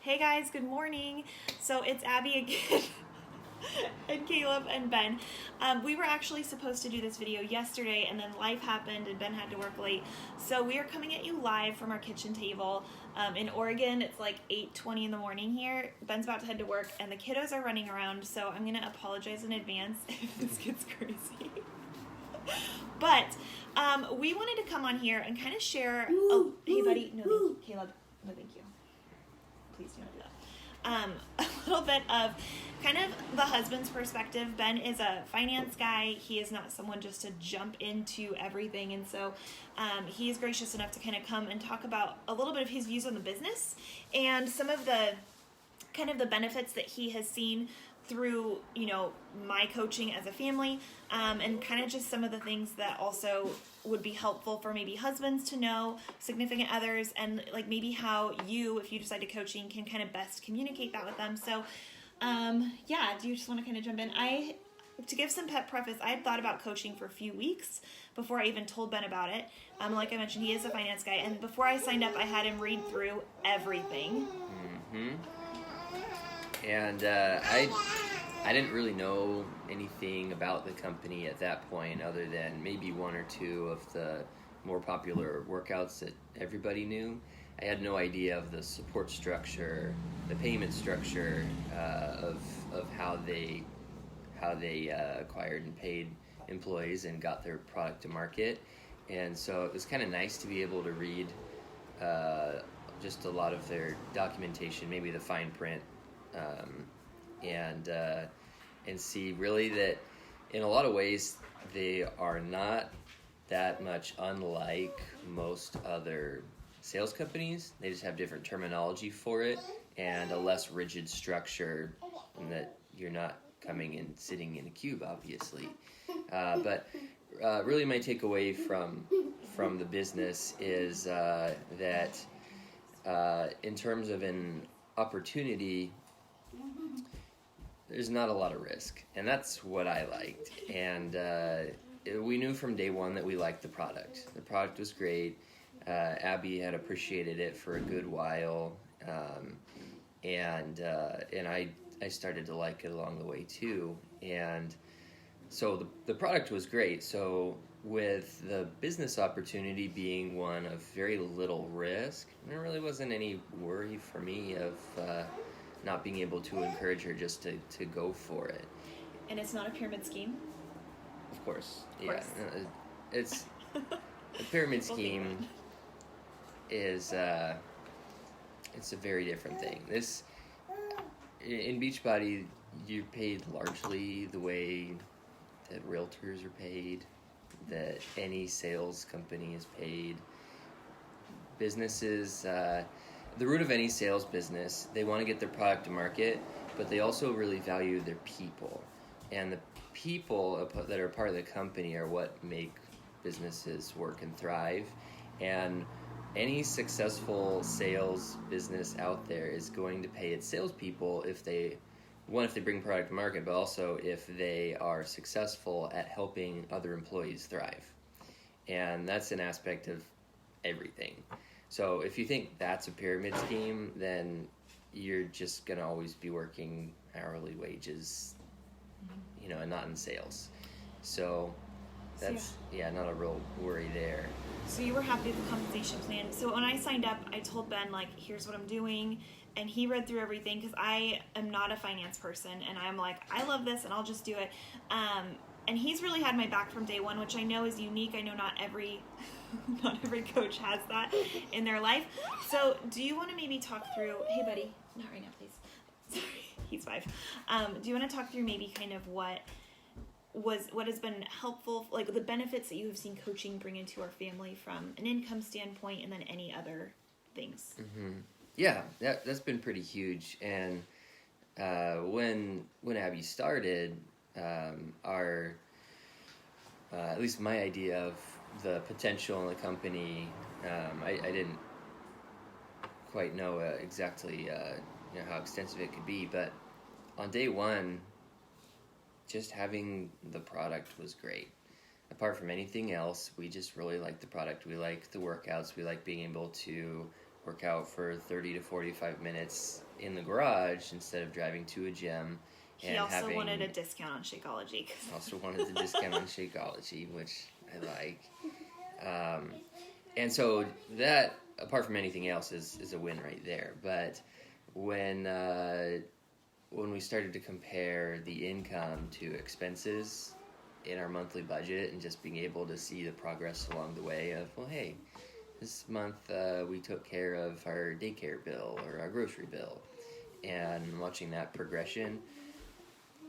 Hey guys, good morning. So it's Abby again and Caleb and Ben. We were actually supposed to do this video yesterday and then life happened and Ben had to work late. So we are coming at you live from our kitchen table. In Oregon, it's like 8:20 in the morning here. Ben's about to head to work and the kiddos are running around. So I'm going to apologize in advance if this gets crazy. But we wanted to come on here and kind of share. Hey buddy, no thank you. Caleb, no thank you. Please do not do that. A little bit of kind of the husband's perspective. Ben is a finance guy. He is not someone just to jump into everything. And so he is gracious enough to kind of come and talk about a little bit of his views on the business and some of the kind of the benefits that he has seen through, my coaching as a family, and kind of just some of the things that also would be helpful for maybe husbands to know, significant others, and like maybe how you, if you decide to coaching, can kind of best communicate that with them. So, do you just want to kind of jump in? To give some preface, I had thought about coaching for a few weeks before I even told Ben about it. Like I mentioned, he is a finance guy, and before I signed up, I had him read through everything. Mm-hmm. And I didn't really know anything about the company at that point other than maybe one or two of the more popular workouts that everybody knew. I had no idea of the support structure, the payment structure of how they acquired and paid employees and got their product to market. And so it was kind of nice to be able to read just a lot of their documentation, maybe the fine print, and see really that in a lot of ways they are not that much unlike most other sales companies. They just have different terminology for it and a less rigid structure, and that you're not coming and sitting in a cube, obviously. But really my takeaway from the business is that in terms of an opportunity, there's not a lot of risk, and that's what I liked. And we knew from day one that we liked the product. The product was great. Abby had appreciated it for a good while, and I started to like it along the way too. And so the product was great. So with the business opportunity being one of very little risk, there really wasn't any worry for me of not being able to encourage her just to go for it. And it's not a pyramid scheme? Of course. Yeah. It's a pyramid scheme is it's a very different thing. This in Beachbody, you're paid largely the way that realtors are paid, that any sales company is paid. Businesses, the root of any sales business, they want to get their product to market, but they also really value their people. And the people that are part of the company are what make businesses work and thrive. And any successful sales business out there is going to pay its salespeople if they bring product to market, but also if they are successful at helping other employees thrive. And that's an aspect of everything. So if you think that's a pyramid scheme, then you're just going to always be working hourly wages, and not in sales. So that's, not a real worry there. So you were happy with the compensation plan. So when I signed up, I told Ben, here's what I'm doing. And he read through everything because I am not a finance person. And I'm like, I love this and I'll just do it. And he's really had my back from day one, which I know is unique. I know not every coach has that in their life. So do you want to maybe talk through, hey buddy, not right now, please. Sorry, he's 5. Do you want to talk through maybe kind of what has been helpful, like the benefits that you have seen coaching bring into our family from an income standpoint, and then any other things? Mm-hmm. Yeah, that's been pretty huge. And when Abby started, at least my idea of the potential in the company, I didn't quite know exactly how extensive it could be, but on day one, just having the product was great. Apart from anything else, we just really liked the product. We liked the workouts. We liked being able to work out for 30 to 45 minutes in the garage instead of driving to a gym. He also wanted a discount on Shakeology. Also wanted the discount on Shakeology, which I like. And so that, apart from anything else, is a win right there. But when we started to compare the income to expenses in our monthly budget and just being able to see the progress along the way of, well, hey, this month we took care of our daycare bill or our grocery bill, and watching that progression,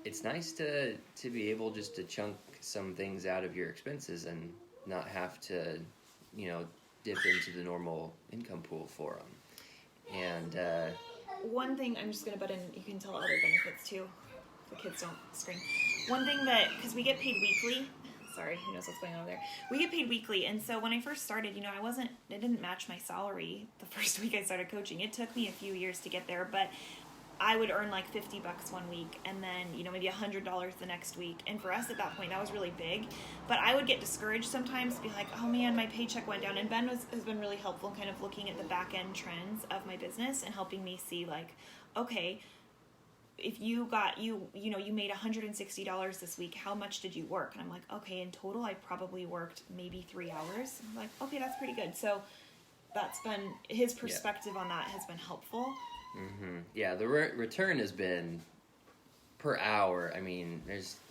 it's nice to be able just to chunk some things out of your expenses and not have to, dip into the normal income pool for them. And one thing, I'm just going to butt in, you can tell other benefits too. The kids don't scream. One thing that, because we get paid weekly, sorry, who knows what's going on over there. We get paid weekly, and so when I first started, it didn't match my salary the first week I started coaching. It took me a few years to get there, but I would earn like $50 one week, and then, maybe $100 the next week. And for us at that point, that was really big. But I would get discouraged sometimes, be like, oh man, my paycheck went down. And Ben has been really helpful in kind of looking at the back end trends of my business and helping me see like, okay, if you made $160 this week, how much did you work? And I'm like, okay, in total, I probably worked maybe 3 hours. I'm like, okay, that's pretty good. So that's been, his perspective on that has been helpful. Mm-hmm. Yeah, the return has been per hour. I mean,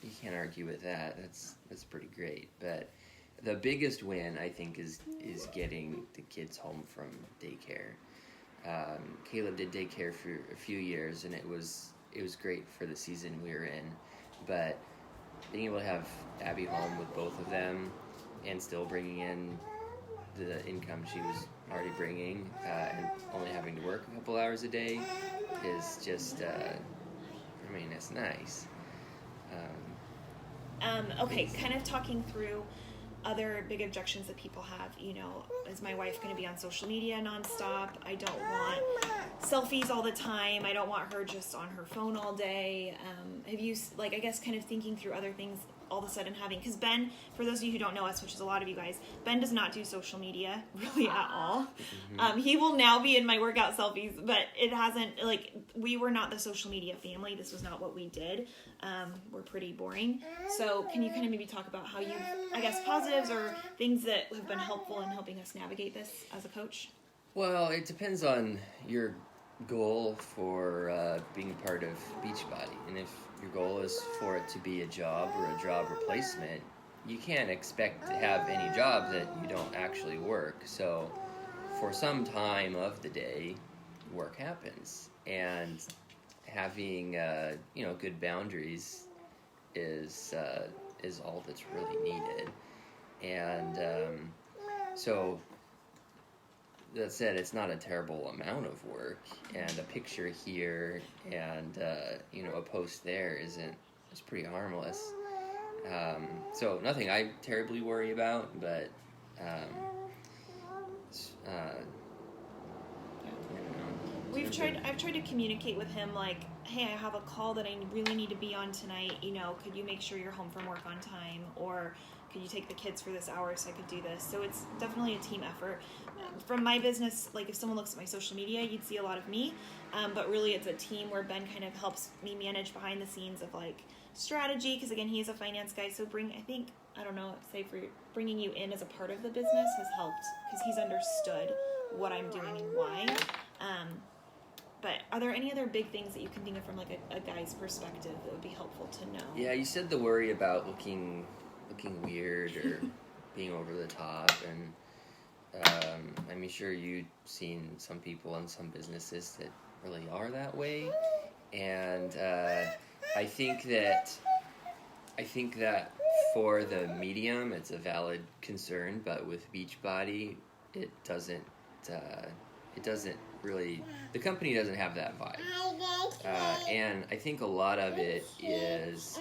you can't argue with that. That's pretty great. But the biggest win, I think, is getting the kids home from daycare. Caleb did daycare for a few years, and it was great for the season we were in. But being able to have Abby home with both of them and still bringing in the income she was already bringing, and only having to work a couple hours a day is just, it's nice. Okay, kind of talking through other big objections that people have, is my wife going to be on social media nonstop? I don't want selfies all the time. I don't want her just on her phone all day. Have you, I guess kind of thinking through other things all of a sudden having, because Ben, for those of you who don't know us, which is a lot of you guys, Ben does not do social media really at all. Mm-hmm. He will now be in my workout selfies, but it hasn't, we were not the social media family. This was not what we did. We're pretty boring. So can you kind of maybe talk about how you, I guess, positives or things that have been helpful in helping us navigate this as a coach? Well, it depends on your goal for being part of Beachbody. And if your goal is for it to be a job or a job replacement, you can't expect to have any job that you don't actually work. So for some time of the day, work happens. And having good boundaries is all that's really needed. And so that said, it's not a terrible amount of work, and a picture here and a post there is pretty harmless. So nothing I terribly worry about, but I've tried to communicate with him like, hey, I have a call that I really need to be on tonight. Could you make sure you're home from work on time, or could you take the kids for this hour so I could do this? So it's definitely a team effort. From my business, if someone looks at my social media, you'd see a lot of me, but really it's a team where Ben kind of helps me manage behind the scenes of strategy, because again, he is a finance guy. So for bringing you in as a part of the business has helped, because he's understood what I'm doing and why. But are there any other big things that you can think of from a guy's perspective that would be helpful to know? Yeah, you said the worry about looking weird or being over the top, and I'm sure you've seen some people in some businesses that really are that way, and I think that for the medium, it's a valid concern, but with Beachbody, it doesn't really, the company doesn't have that vibe, and I think a lot of it is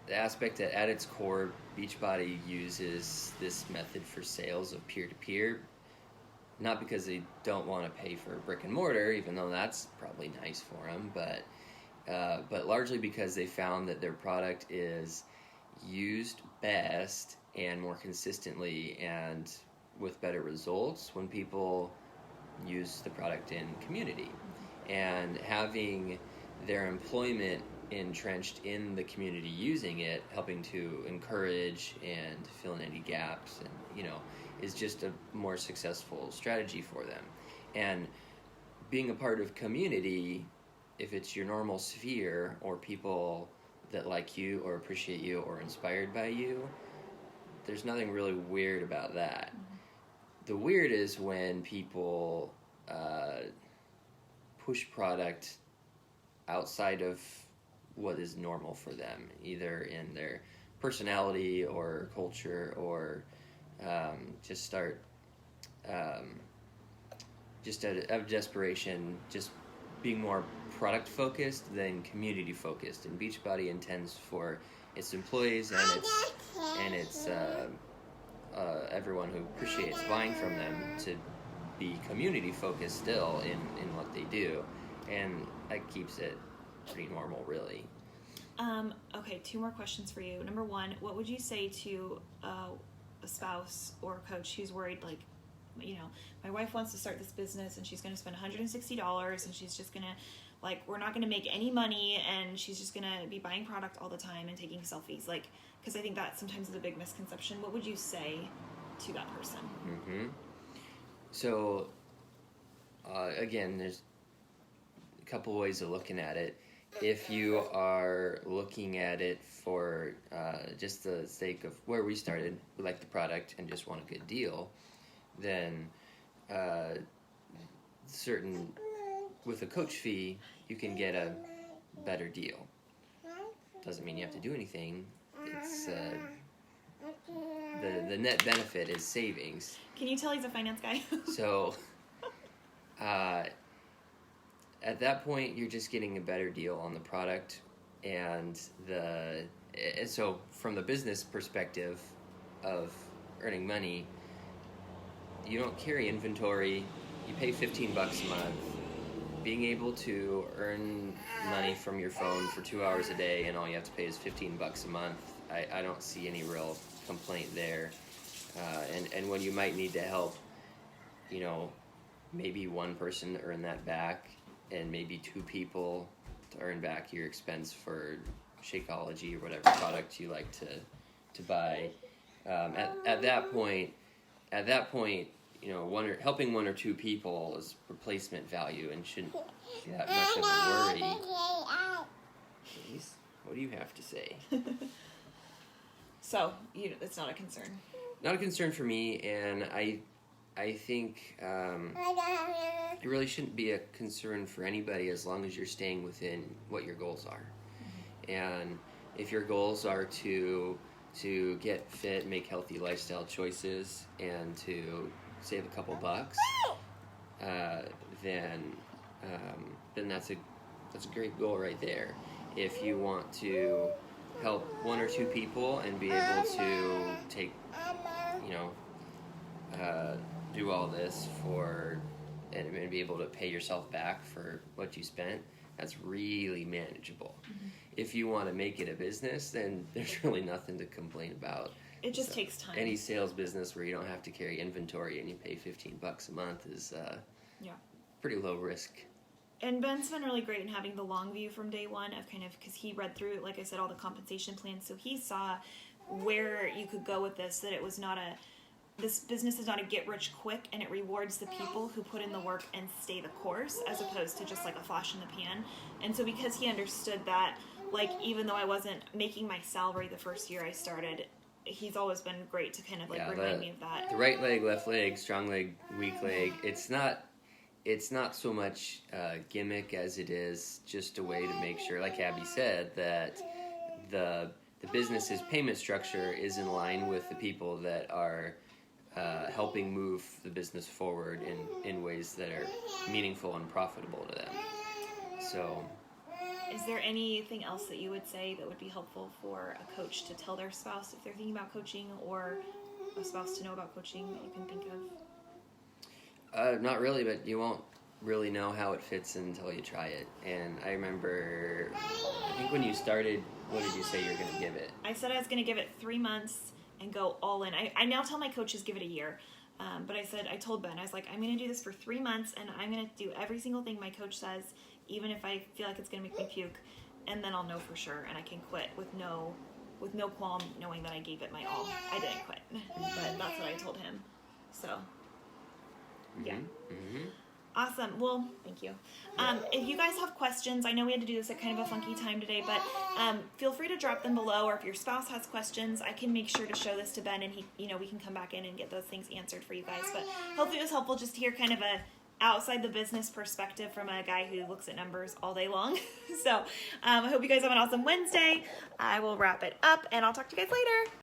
the aspect that at its core, Beachbody uses this method for sales of peer-to-peer, not because they don't want to pay for brick and mortar, even though that's probably nice for them, but largely because they found that their product is used best and more consistently and with better results when people use the product in community, and having their employment entrenched in the community using it, helping to encourage and fill in any gaps, and is just a more successful strategy for them. And being a part of community, if it's your normal sphere or people that like you or appreciate you or inspired by you, there's nothing really weird about that. The weird is when people push product outside of what is normal for them, either in their personality or culture, or just start just out of desperation, just being more product focused than community focused. And Beachbody intends for its employees and its everyone who appreciates buying from them to be community focused still in what they do, and that keeps it pretty normal, really. Okay, 2 more questions for you. Number 1, what would you say to a spouse or a coach who's worried, like, my wife wants to start this business and she's going to spend $160 and she's just going to, like, we're not going to make any money and she's just going to be buying product all the time and taking selfies, like, because I think that sometimes is a big misconception. What would you say to that person? Mm-hmm. So, again, there's a couple ways of looking at it. If you are looking at it for just the sake of where we started, we like the product and just want a good deal, then with a coach fee, you can get a better deal. Doesn't mean you have to do anything. It's the net benefit is savings. Can you tell he's a finance guy? So at that point, you're just getting a better deal on the product, and so from the business perspective of earning money, you don't carry inventory. You pay $15 a month. Being able to earn money from your phone for 2 hours a day, and all you have to pay is $15 a month. I don't see any real complaint there. And when you might need to help, maybe one person earn that back, and maybe 2 people to earn back your expense for Shakeology or whatever product you like to buy. At that point, helping 1 or 2 people is replacement value and shouldn't be that much of a worry. Please, what do you have to say? So, it's not a concern. Not a concern for me, and I think it really shouldn't be a concern for anybody as long as you're staying within what your goals are. And if your goals are to get fit, make healthy lifestyle choices, and to save a couple bucks, then that's a great goal right there. If you want to help 1 or 2 people and be able to take, do all this and be able to pay yourself back for what you spent, that's really manageable. Mm-hmm. If you want to make it a business, then there's really nothing to complain about. It just takes time. Any sales business where you don't have to carry inventory and you pay $15 a month is pretty low risk. And Ben's been really great in having the long view from day one of because he read through, like I said, all the compensation plans, so he saw where you could go with this, that it was this business is not a get-rich-quick, and it rewards the people who put in the work and stay the course, as opposed to just like a flash in the pan. And so because he understood that, like, even though I wasn't making my salary the first year I started, he's always been great to kind of remind me of that. The right leg, left leg, strong leg, weak leg. It's not so much gimmick as it is just a way to make sure, like Abby said, that the business's payment structure is in line with the people that are helping move the business forward in ways that are meaningful and profitable to them. So, is there anything else that you would say that would be helpful for a coach to tell their spouse if they're thinking about coaching, or a spouse to know about coaching that you can think of? Not really, but you won't really know how it fits until you try it. And I remember, I think when you started, what did you say you were going to give it? I said I was going to give it 3 months and go all in. I now tell my coaches give it a year. But I told Ben, I was like, I'm going to do this for 3 months, and I'm going to do every single thing my coach says, even if I feel like it's going to make me puke, and then I'll know for sure, and I can quit with no qualm, knowing that I gave it my all. I didn't quit, but that's what I told him. So, yeah. Mm-hmm. Awesome. Well, thank you. If you guys have questions, I know we had to do this at kind of a funky time today, but feel free to drop them below, or if your spouse has questions, I can make sure to show this to Ben, and we can come back in and get those things answered for you guys. But hopefully it was helpful just to hear kind of a outside the business perspective from a guy who looks at numbers all day long. So I hope you guys have an awesome Wednesday. I will wrap it up, and I'll talk to you guys later.